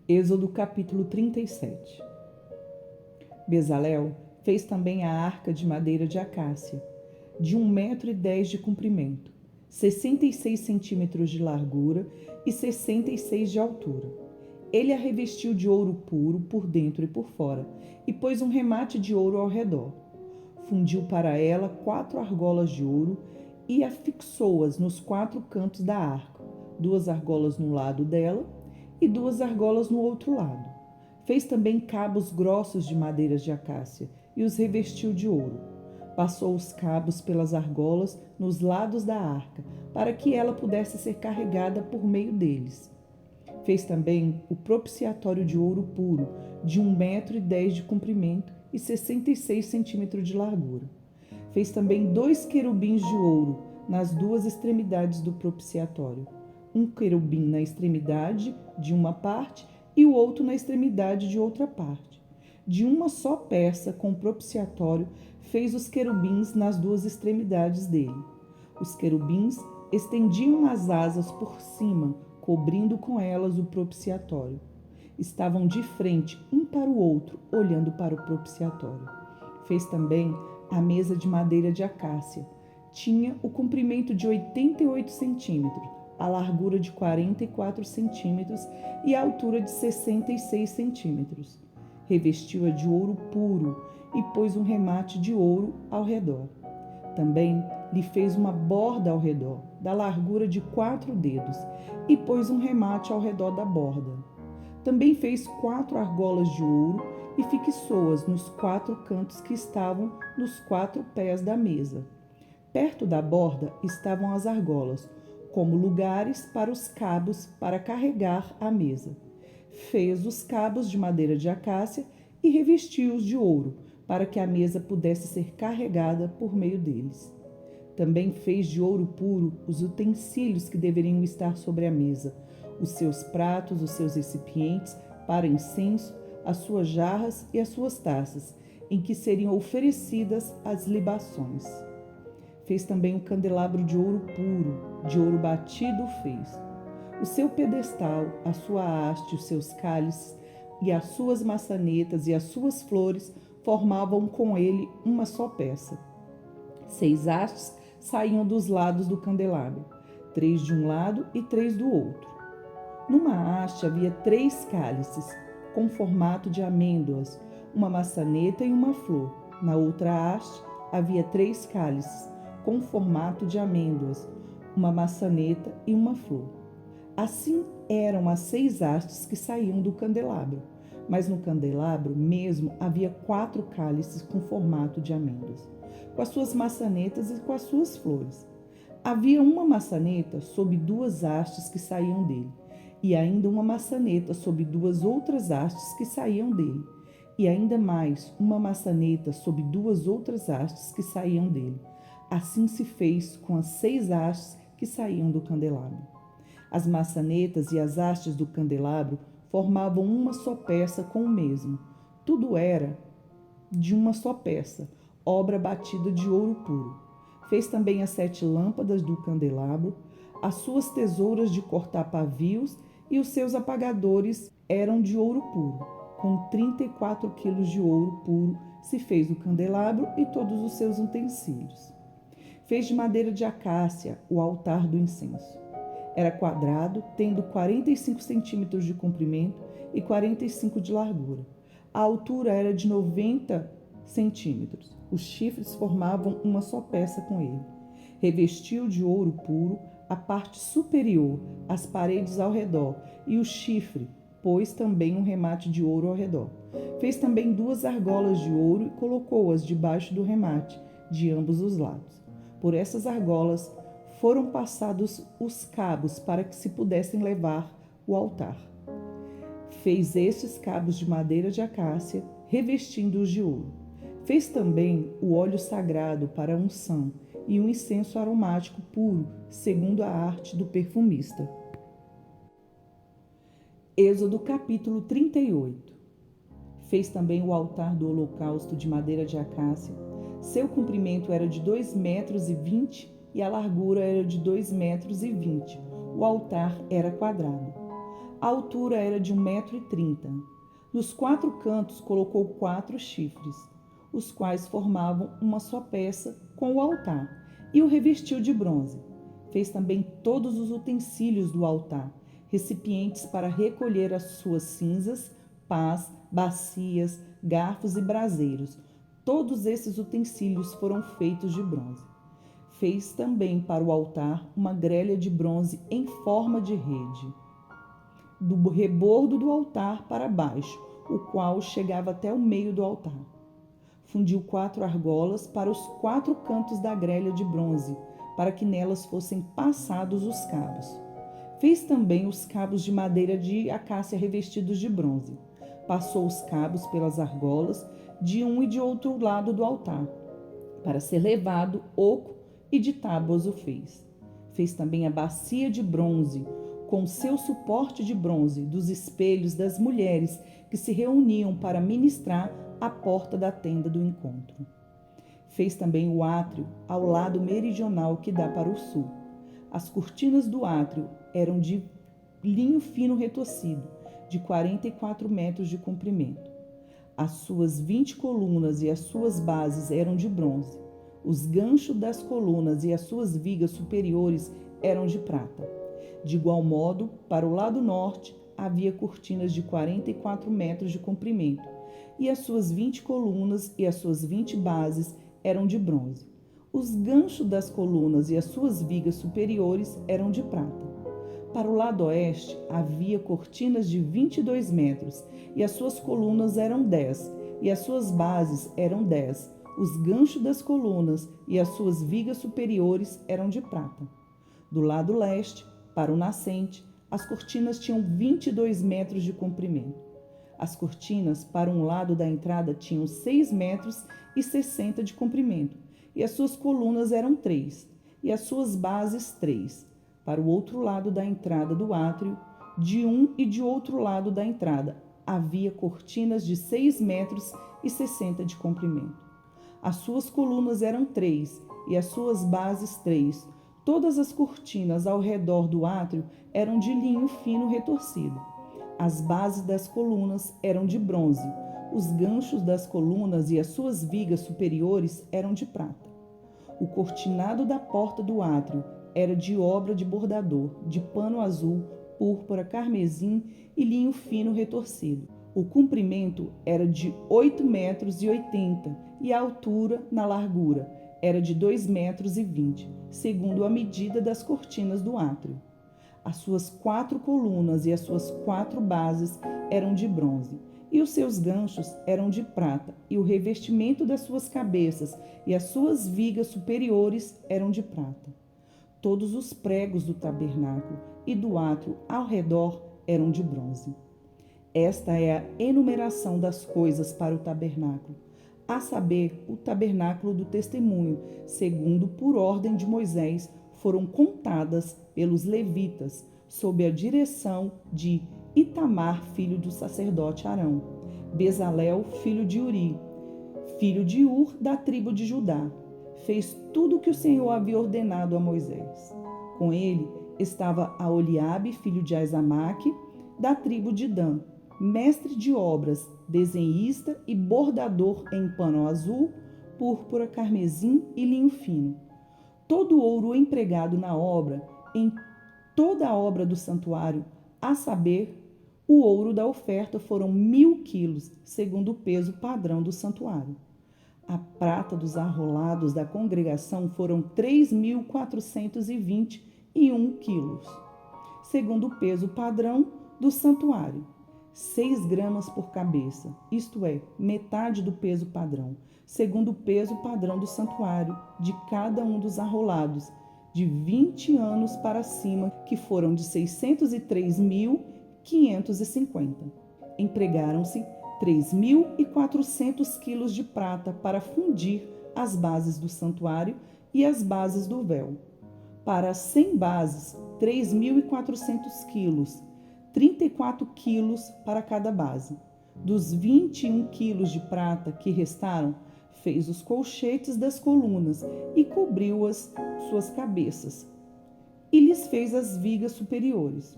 Êxodo capítulo 37. Bezalel fez também a arca de madeira de acácia, de 1,10 m de comprimento, 66 centímetros de largura e 66 de altura. Ele a revestiu de ouro puro por dentro e por fora, e pôs um remate de ouro ao redor. Fundiu para ela 4 argolas de ouro e afixou-as nos 4 cantos da arca, 2 argolas no lado dela e 2 argolas no outro lado. Fez também cabos grossos de madeiras de acácia e os revestiu de ouro. Passou os cabos pelas argolas nos lados da arca, para que ela pudesse ser carregada por meio deles. Fez também o propiciatório de ouro puro, de 1,10 m de comprimento e 66 centímetros de largura. Fez também 2 querubins de ouro nas 2 extremidades do propiciatório. Um querubim na extremidade de uma parte e o outro na extremidade de outra parte. De uma só peça com o propiciatório fez os querubins nas 2 extremidades dele. Os querubins estendiam as asas por cima, cobrindo com elas o propiciatório. Estavam de frente um para o outro, olhando para o propiciatório. Fez também a mesa de madeira de acácia. Tinha o comprimento de 88 centímetros, a largura de 44 centímetros e a altura de 66 centímetros. Revestiu-a de ouro puro e pôs um remate de ouro ao redor. Também lhe fez uma borda ao redor, da largura de 4 dedos, e pôs um remate ao redor da borda. Também fez 4 argolas de ouro e fixou-as nos 4 cantos que estavam nos 4 pés da mesa. Perto da borda estavam as argolas, como lugares para os cabos para carregar a mesa. Fez os cabos de madeira de acácia e revestiu-os de ouro, para que a mesa pudesse ser carregada por meio deles. Também fez de ouro puro os utensílios que deveriam estar sobre a mesa, os seus pratos, os seus recipientes para incenso, as suas jarras e as suas taças, em que seriam oferecidas as libações. Fez também um candelabro de ouro puro, de ouro batido fez. O seu pedestal, a sua haste, os seus cálices e as suas maçanetas e as suas flores formavam com ele uma só peça. 6 hastes saíam dos lados do candelabro, 3 de um lado e 3 do outro. Numa haste havia 3 cálices, com formato de amêndoas, uma maçaneta e uma flor. Na outra haste havia 3 cálices, com formato de amêndoas, uma maçaneta e uma flor. Assim eram as 6 hastes que saíam do candelabro, mas no candelabro mesmo havia 4 cálices com formato de amêndoas, com as suas maçanetas e com as suas flores. Havia uma maçaneta sob 2 hastes que saíam dele, e ainda uma maçaneta sob 2 outras hastes que saíam dele, e ainda mais uma maçaneta sob 2 outras hastes que saíam dele. Assim se fez com as 6 hastes que saíam do candelabro. As maçanetas e as hastes do candelabro formavam uma só peça com o mesmo. Tudo era de uma só peça, obra batida de ouro puro. Fez também as 7 lâmpadas do candelabro, as suas tesouras de cortar pavios e os seus apagadores eram de ouro puro. Com 34 quilos de ouro puro se fez o candelabro e todos os seus utensílios. Fez de madeira de acácia o altar do incenso. Era quadrado, tendo 45 centímetros de comprimento e 45 de largura. A altura era de 90 centímetros. Os chifres formavam uma só peça com ele. Revestiu de ouro puro a parte superior, as paredes ao redor e o chifre, pôs também um remate de ouro ao redor. Fez também 2 argolas de ouro e colocou-as debaixo do remate, de ambos os lados. Por essas argolas foram passados os cabos para que se pudessem levar o altar. Fez estes cabos de madeira de acácia, revestindo-os de ouro. Fez também o óleo sagrado para a unção e um incenso aromático puro, segundo a arte do perfumista. Êxodo capítulo 38. Fez também o altar do holocausto de madeira de acácia. Seu comprimento era de 2,20 m e a largura era de 2,20 m. O altar era quadrado. A altura era de 1,30 m. Nos 4 cantos colocou 4 chifres, os quais formavam uma só peça com o altar, e o revestiu de bronze. Fez também todos os utensílios do altar, recipientes para recolher as suas cinzas, pás, bacias, garfos e braseiros. Todos esses utensílios foram feitos de bronze. Fez também para o altar uma grelha de bronze em forma de rede, do rebordo do altar para baixo, o qual chegava até o meio do altar. Fundiu 4 argolas para os 4 cantos da grelha de bronze, para que nelas fossem passados os cabos. Fez também os cabos de madeira de acácia revestidos de bronze. Passou os cabos pelas argolas de um e de outro lado do altar, para ser levado oco, e de tábuas o fez. Fez também a bacia de bronze, com seu suporte de bronze, dos espelhos das mulheres que se reuniam para ministrar à porta da tenda do encontro. Fez também o átrio ao lado meridional que dá para o sul. As cortinas do átrio eram de linho fino retorcido, de 44 metros de comprimento. As suas 20 colunas e as suas bases eram de bronze. Os ganchos das colunas e as suas vigas superiores eram de prata. De igual modo, para o lado norte, havia cortinas de 44 metros de comprimento, e as suas 20 colunas e as suas 20 bases eram de bronze. Os ganchos das colunas e as suas vigas superiores eram de prata. Para o lado oeste, havia cortinas de 22 metros, e as suas colunas eram 10, e as suas bases eram 10. Os ganchos das colunas e as suas vigas superiores eram de prata. Do lado leste, para o nascente, as cortinas tinham 22 metros de comprimento. As cortinas para um lado da entrada tinham 6 metros e 60 de comprimento, e as suas colunas eram 3, e as suas bases 3. Para o outro lado da entrada do átrio, de um e de outro lado da entrada, havia cortinas de 6 metros e 60 de comprimento. As suas colunas eram 3, e as suas bases 3. Todas as cortinas ao redor do átrio eram de linho fino retorcido. As bases das colunas eram de bronze. Os ganchos das colunas e as suas vigas superiores eram de prata. O cortinado da porta do átrio era de obra de bordador, de pano azul, púrpura, carmesim e linho fino retorcido. O comprimento era de 8,80 metros e a altura, na largura, era de 2,20 metros, segundo a medida das cortinas do átrio. As suas 4 colunas e as suas 4 bases eram de bronze, e os seus ganchos eram de prata, e o revestimento das suas cabeças e as suas vigas superiores eram de prata. Todos os pregos do tabernáculo e do átrio ao redor eram de bronze. Esta é a enumeração das coisas para o tabernáculo, a saber, o tabernáculo do testemunho, segundo por ordem de Moisés, foram contadas pelos levitas, sob a direção de Itamar, filho do sacerdote Arão, Bezalel, filho de Uri, filho de Ur, da tribo de Judá. Fez tudo o que o Senhor havia ordenado a Moisés. Com ele estava Aholiabe, filho de Aizamaque, da tribo de Dan, mestre de obras, desenhista e bordador em pano azul, púrpura, carmesim e linho fino. Todo o ouro empregado na obra, em toda a obra do santuário, a saber, o ouro da oferta foram 1.000 quilos, segundo o peso padrão do santuário. A prata dos arrolados da congregação foram 3.421 quilos, segundo o peso padrão do santuário. 6 gramas por cabeça, isto é, metade do peso padrão, segundo o peso padrão do santuário, de cada um dos arrolados, de 20 anos para cima, que foram de 603.550. Empregaram-se 3.400 quilos de prata para fundir as bases do santuário e as bases do véu. Para as 100 bases, 3.400 quilos, 34 quilos para cada base. Dos 21 quilos de prata que restaram, fez os colchetes das colunas e cobriu as suas cabeças, e lhes fez as vigas superiores.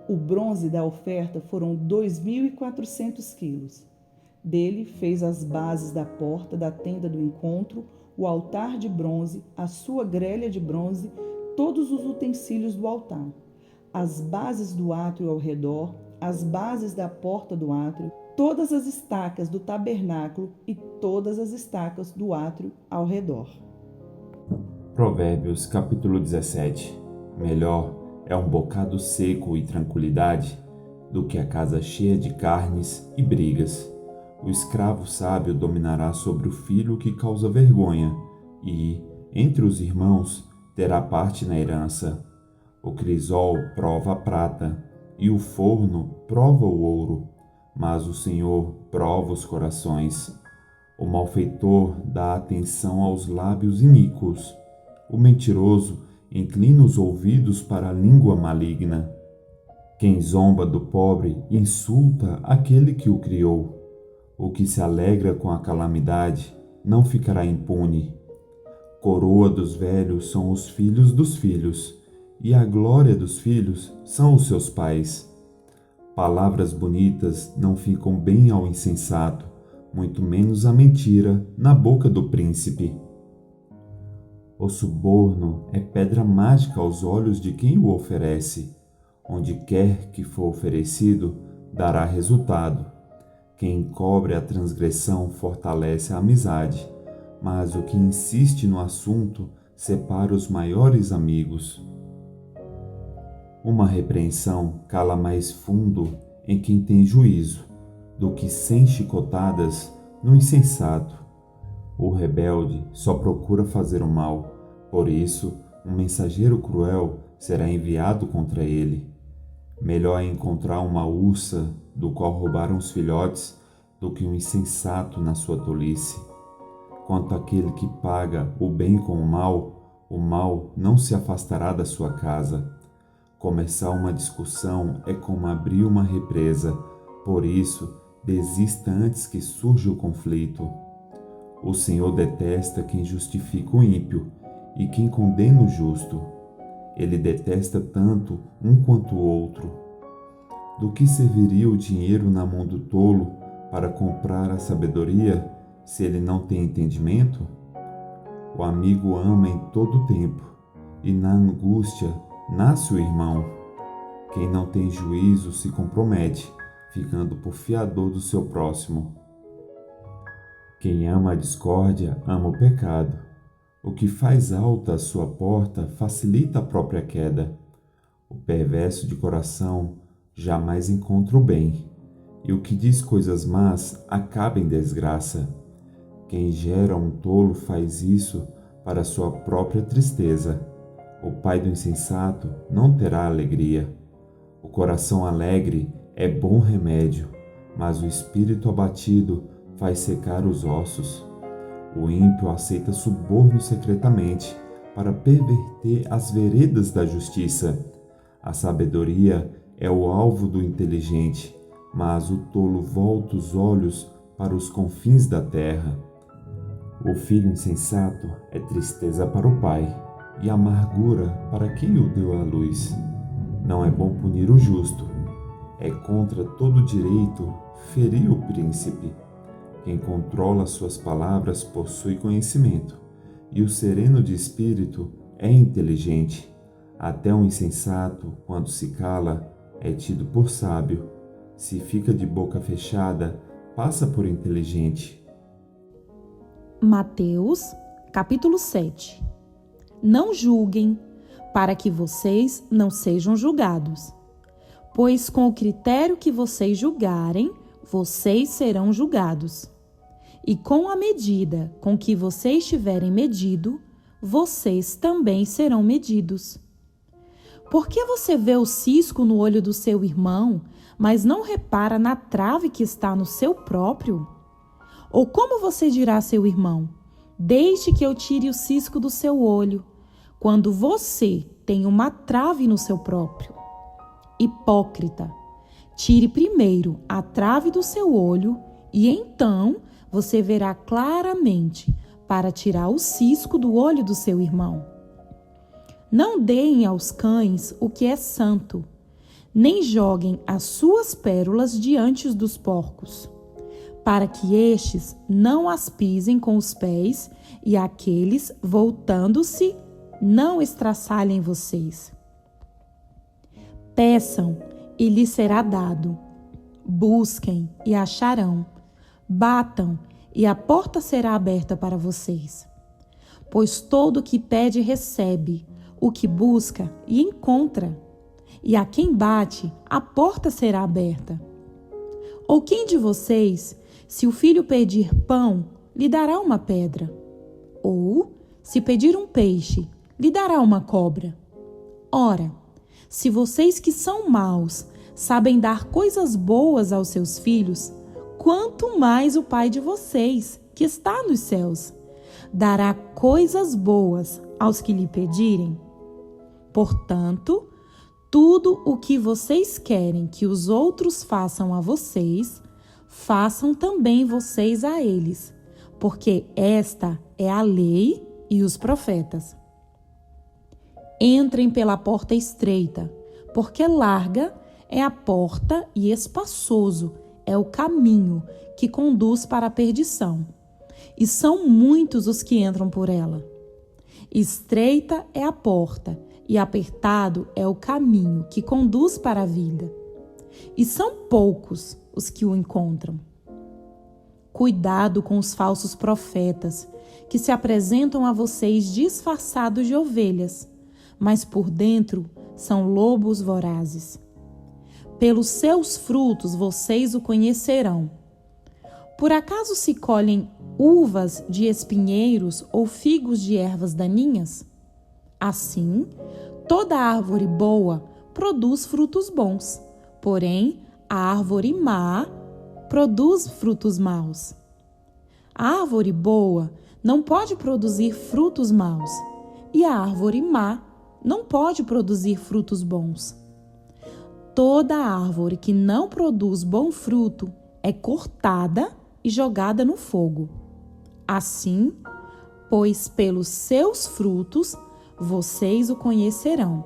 O bronze da oferta foram 2.400 quilos. Dele fez as bases da porta da tenda do encontro, o altar de bronze, a sua grelha de bronze, todos os utensílios do altar, as bases do átrio ao redor, as bases da porta do átrio, todas as estacas do tabernáculo e todas as estacas do átrio ao redor. Provérbios capítulo 17. Melhor é um bocado seco e tranquilidade do que a casa cheia de carnes e brigas. O escravo sábio dominará sobre o filho que causa vergonha e, entre os irmãos, terá parte na herança. O crisol prova a prata e o forno prova o ouro, mas o Senhor prova os corações. O malfeitor dá atenção aos lábios iníquos. O mentiroso inclina os ouvidos para a língua maligna. Quem zomba do pobre insulta aquele que o criou. O que se alegra com a calamidade não ficará impune. Coroa dos velhos são os filhos dos filhos, e a glória dos filhos são os seus pais. Palavras bonitas não ficam bem ao insensato, muito menos a mentira na boca do príncipe. O suborno é pedra mágica aos olhos de quem o oferece. Onde quer que for oferecido, dará resultado. Quem encobre a transgressão fortalece a amizade, mas o que insiste no assunto separa os maiores amigos. Uma repreensão cala mais fundo em quem tem juízo do que 100 chicotadas no insensato. O rebelde só procura fazer o mal, por isso um mensageiro cruel será enviado contra ele. Melhor é encontrar uma ursa do qual roubaram os filhotes do que um insensato na sua tolice. Quanto àquele que paga o bem com o mal não se afastará da sua casa. Começar uma discussão é como abrir uma represa, por isso, desista antes que surja o conflito. O Senhor detesta quem justifica o ímpio e quem condena o justo. Ele detesta tanto um quanto o outro. Do que serviria o dinheiro na mão do tolo para comprar a sabedoria, se ele não tem entendimento? O amigo ama em todo tempo, e na angústia nasce o irmão. Quem não tem juízo se compromete, ficando por fiador do seu próximo. Quem ama a discórdia ama o pecado. O que faz alta a sua porta facilita a própria queda. O perverso de coração jamais encontra o bem, e o que diz coisas más acaba em desgraça. Quem gera um tolo faz isso para sua própria tristeza. O pai do insensato não terá alegria. O coração alegre é bom remédio, mas o espírito abatido faz secar os ossos. O ímpio aceita suborno secretamente para perverter as veredas da justiça. A sabedoria é o alvo do inteligente, mas o tolo volta os olhos para os confins da terra. O filho insensato é tristeza para o pai e amargura para quem o deu à luz. Não é bom punir o justo, é contra todo direito ferir o príncipe. Quem controla suas palavras possui conhecimento, e o sereno de espírito é inteligente. Até um insensato, quando se cala, é tido por sábio. Se fica de boca fechada, passa por inteligente. Mateus, capítulo 7. Não julguem, para que vocês não sejam julgados. Pois com o critério que vocês julgarem, vocês serão julgados. E com a medida com que vocês tiverem medido, vocês também serão medidos. Por que você vê o cisco no olho do seu irmão, mas não repara na trave que está no seu próprio? Ou como você dirá a seu irmão: deixe que eu tire o cisco do seu olho, quando você tem uma trave no seu próprio? Hipócrita, Tire primeiro a trave do seu olho e então você verá claramente para tirar o cisco do olho do seu irmão. Não deem aos cães o que é santo, nem joguem as suas pérolas diante dos porcos, para que estes não as pisem com os pés e aqueles, voltando-se, não estraçalhem vocês. Peçam e lhes será dado. Busquem e acharão. Batam e a porta será aberta para vocês. Pois todo o que pede recebe, o que busca e encontra. E a quem bate, a porta será aberta. Ou quem de vocês, se o filho pedir pão, lhe dará uma pedra? Ou, se pedir um peixe, lhe dará uma cobra? Ora, se vocês que são maus sabem dar coisas boas aos seus filhos, quanto mais o Pai de vocês, que está nos céus, dará coisas boas aos que lhe pedirem? Portanto, tudo o que vocês querem que os outros façam a vocês, façam também vocês a eles, porque esta é a lei e os profetas. Entrem pela porta estreita, porque larga é a porta e espaçoso é o caminho que conduz para a perdição, e são muitos os que entram por ela. Estreita é a porta e apertado é o caminho que conduz para a vida, e são poucos os que o encontram. Cuidado com os falsos profetas, que se apresentam a vocês disfarçados de ovelhas, mas por dentro são lobos vorazes. Pelos seus frutos vocês o conhecerão. Por acaso se colhem uvas de espinheiros ou figos de ervas daninhas? Assim, toda árvore boa produz frutos bons, porém a árvore má produz frutos maus. A árvore boa não pode produzir frutos maus, e a árvore má não pode produzir frutos bons. Toda árvore que não produz bom fruto é cortada e jogada no fogo. Assim, pois pelos seus frutos vocês o conhecerão.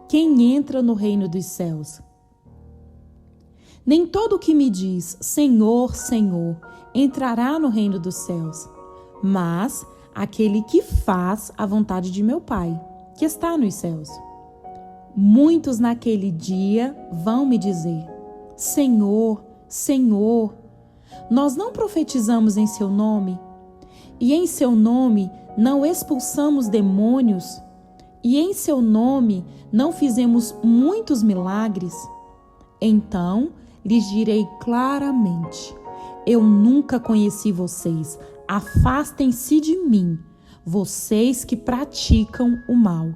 Quem entra no reino dos céus? Nem todo o que me diz Senhor, Senhor, entrará no reino dos céus, mas aquele que faz a vontade de meu Pai, que está nos céus. Muitos naquele dia vão me dizer: Senhor, Senhor, nós não profetizamos em seu nome, e em seu nome não expulsamos demônios, e em seu nome não fizemos muitos milagres? Então lhes direi claramente: eu nunca conheci vocês, afastem-se de mim, vocês que praticam o mal.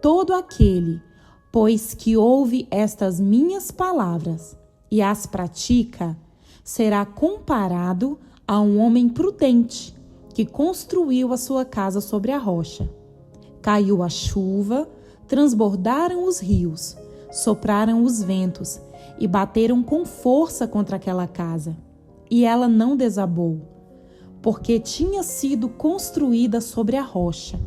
Todo aquele, pois, que ouve estas minhas palavras e as pratica, será comparado a um homem prudente que construiu a sua casa sobre a rocha. Caiu a chuva, transbordaram os rios, sopraram os ventos e bateram com força contra aquela casa. E ela não desabou, porque tinha sido construída sobre a rocha.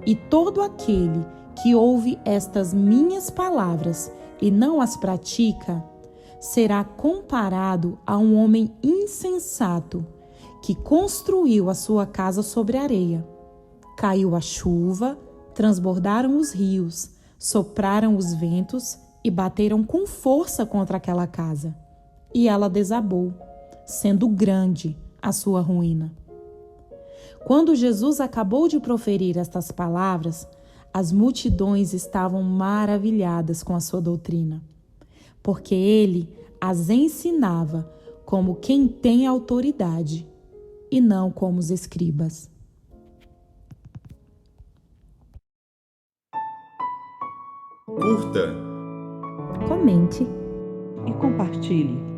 E todo aquele que ouve estas minhas palavras e não as pratica, será comparado a um homem insensato que construiu a sua casa sobre areia. Caiu a chuva, transbordaram os rios, sopraram os ventos e bateram com força contra aquela casa. E ela desabou, sendo grande a sua ruína. Quando Jesus acabou de proferir estas palavras, as multidões estavam maravilhadas com a sua doutrina, porque ele as ensinava como quem tem autoridade e não como os escribas. Curta, Comente E compartilhe.